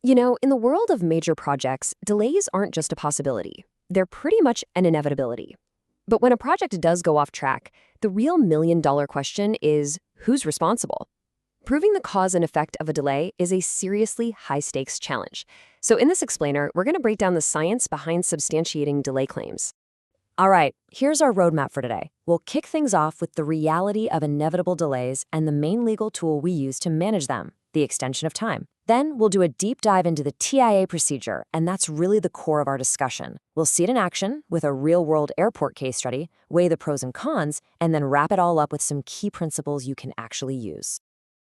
In the world of major projects, delays aren't just a possibility. They're pretty much an inevitability. But when a project does go off track, the real million-dollar question is who's responsible? Proving the cause and effect of a delay is a seriously high-stakes challenge. So in this explainer, we're going to break down the science behind substantiating delay claims. All right, here's our roadmap for today. We'll kick things off with the reality of inevitable delays and the main legal tool we use to manage them, the extension of time. Then we'll do a deep dive into the TIA procedure, and that's really the core of our discussion. We'll see it in action with a real-world airport case study, weigh the pros and cons, and then wrap it all up with some key principles you can actually use.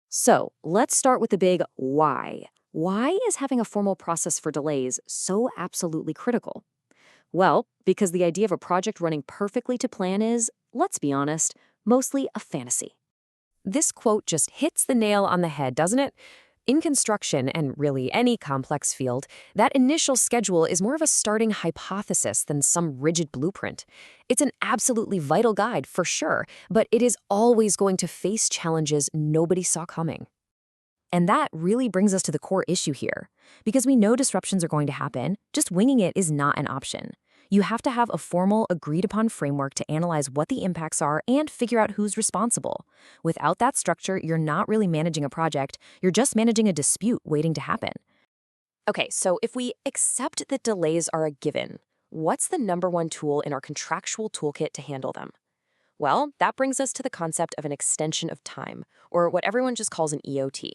So let's start with the big why. Why is having a formal process for delays so absolutely critical? Well, because the idea of a project running perfectly to plan is, let's be honest, mostly a fantasy. This quote just hits the nail on the head, doesn't it? In construction, and really any complex field, that initial schedule is more of a starting hypothesis than some rigid blueprint. It's an absolutely vital guide, for sure, but it is always going to face challenges nobody saw coming. And that really brings us to the core issue here. Because we know disruptions are going to happen, just winging it is not an option. You have to have a formal, agreed-upon framework to analyze what the impacts are and figure out who's responsible. Without that structure, you're not really managing a project, you're just managing a dispute waiting to happen. Okay, so if we accept that delays are a given, what's the number one tool in our contractual toolkit to handle them? Well, that brings us to the concept of an extension of time, or what everyone just calls an EOT.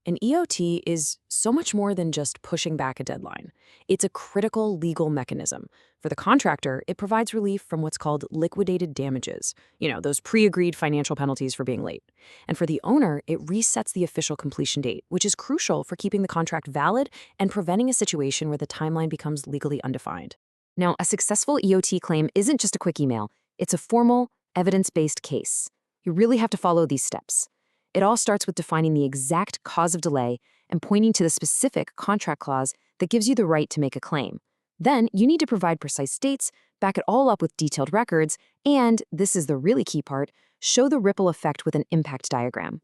An EOT is so much more than just pushing back a deadline. It's a critical legal mechanism. For the contractor, it provides relief from what's called liquidated damages, those pre-agreed financial penalties for being late. And for the owner, it resets the official completion date, which is crucial for keeping the contract valid and preventing a situation where the timeline becomes legally undefined. Now, a successful EOT claim isn't just a quick email. It's a formal, evidence-based case. You really have to follow these steps. It all starts with defining the exact cause of delay and pointing to the specific contract clause that gives you the right to make a claim. Then, you need to provide precise dates, back it all up with detailed records, and, this is the really key part, show the ripple effect with an impact diagram.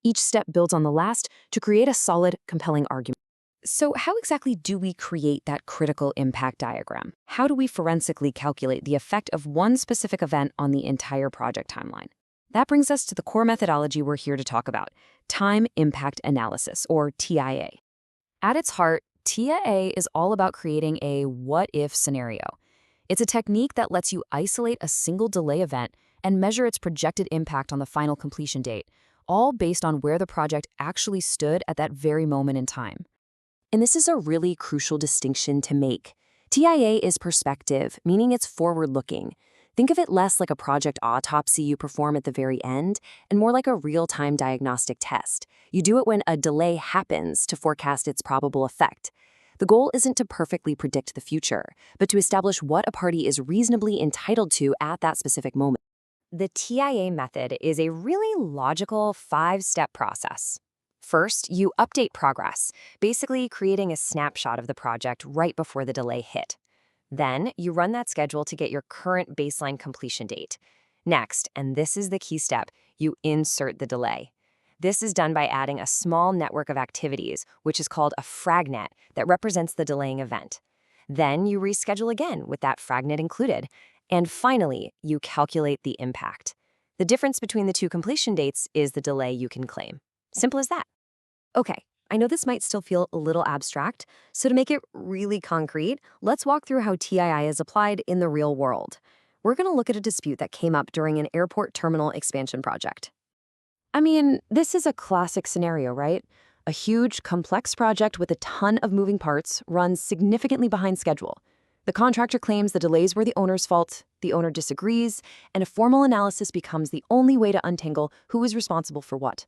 Each step builds on the last to create a solid, compelling argument. So how exactly do we create that critical impact diagram? How do we forensically calculate the effect of one specific event on the entire project timeline? That brings us to the core methodology we're here to talk about, Time Impact Analysis, or TIA. At its heart, TIA is all about creating a what-if scenario. It's a technique that lets you isolate a single delay event and measure its projected impact on the final completion date, all based on where the project actually stood at that very moment in time. And this is a really crucial distinction to make. TIA is perspective, meaning it's forward-looking. Think of it less like a project autopsy you perform at the very end and more like a real-time diagnostic test. You do it when a delay happens to forecast its probable effect. The goal isn't to perfectly predict the future, but to establish what a party is reasonably entitled to at that specific moment. The TIA method is a really logical 5-step process. First, you update progress, basically creating a snapshot of the project right before the delay hit. Then, you run that schedule to get your current baseline completion date. Next, and this is the key step, you insert the delay. This is done by adding a small network of activities, which is called a fragnet, that represents the delaying event. Then, you reschedule again with that fragnet included. And finally, you calculate the impact. The difference between the two completion dates is the delay you can claim. Simple as that. Okay. I know this might still feel a little abstract, so to make it really concrete, let's walk through how TII is applied in the real world. We're going to look at a dispute that came up during an airport terminal expansion project. I mean, this is a classic scenario, right? A huge, complex project with a ton of moving parts runs significantly behind schedule. The contractor claims the delays were the owner's fault, the owner disagrees, and a formal analysis becomes the only way to untangle who is responsible for what.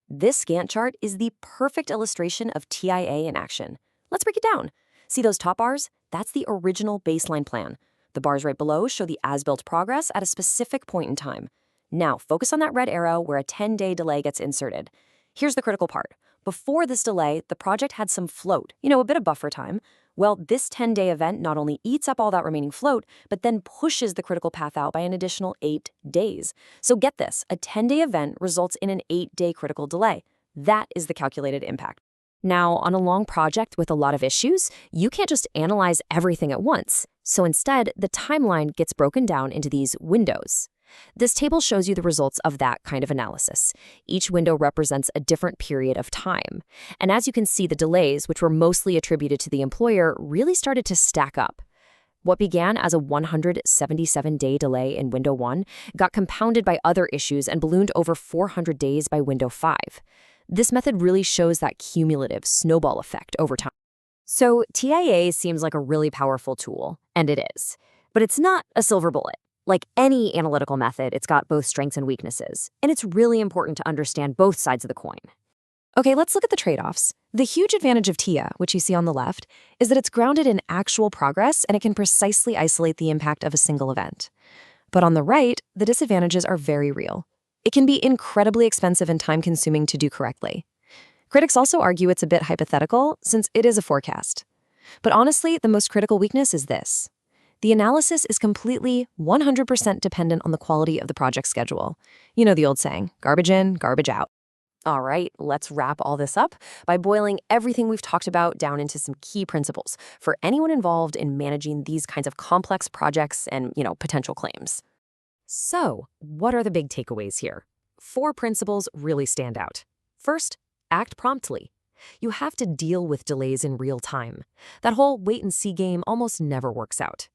This Gantt chart is the perfect illustration of TIA in action. Let's break it down. See those top bars? That's the original baseline plan. The bars right below show the as-built progress at a specific point in time. Now, focus on that red arrow where a 10-day delay gets inserted. Here's the critical part. Before this delay, the project had some float, a bit of buffer time. Well, this 10-day event not only eats up all that remaining float, but then pushes the critical path out by an additional 8 days. So get this, a 10-day event results in an 8-day critical delay. That is the calculated impact. Now, on a long project with a lot of issues, you can't just analyze everything at once. So instead, the timeline gets broken down into these windows. This table shows you the results of that kind of analysis. Each window represents a different period of time. And as you can see, the delays, which were mostly attributed to the employer, really started to stack up. What began as a 177-day delay in Window 1 got compounded by other issues and ballooned over 400 days by Window 5. This method really shows that cumulative snowball effect over time. So TIA seems like a really powerful tool, and it is. But it's not a silver bullet. Like any analytical method, it's got both strengths and weaknesses, and it's really important to understand both sides of the coin. Okay, let's look at the trade-offs. The huge advantage of TIA, which you see on the left, is that it's grounded in actual progress and it can precisely isolate the impact of a single event. But on the right, the disadvantages are very real. It can be incredibly expensive and time-consuming to do correctly. Critics also argue it's a bit hypothetical, since it is a forecast. But honestly, the most critical weakness is this. The analysis is completely 100% dependent on the quality of the project schedule. You know the old saying, garbage in, garbage out. All right, let's wrap all this up by boiling everything we've talked about down into some key principles for anyone involved in managing these kinds of complex projects and, potential claims. So, what are the big takeaways here? 4 principles really stand out. First, act promptly. You have to deal with delays in real time. That whole wait-and-see game almost never works out.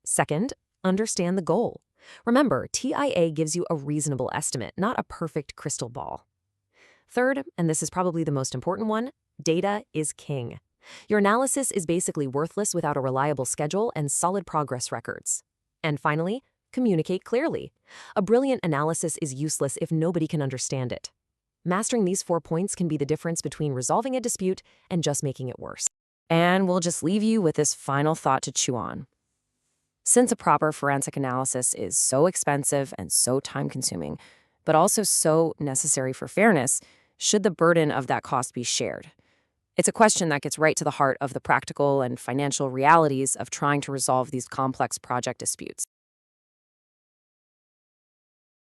Second, understand the goal. Remember, TIA gives you a reasonable estimate, not a perfect crystal ball. Third, and this is probably the most important one, data is king. Your analysis is basically worthless without a reliable schedule and solid progress records. And finally, communicate clearly. A brilliant analysis is useless if nobody can understand it. Mastering these 4 points can be the difference between resolving a dispute and just making it worse. And we'll just leave you with this final thought to chew on. Since a proper forensic analysis is so expensive and so time-consuming, but also so necessary for fairness, should the burden of that cost be shared? It's a question that gets right to the heart of the practical and financial realities of trying to resolve these complex project disputes.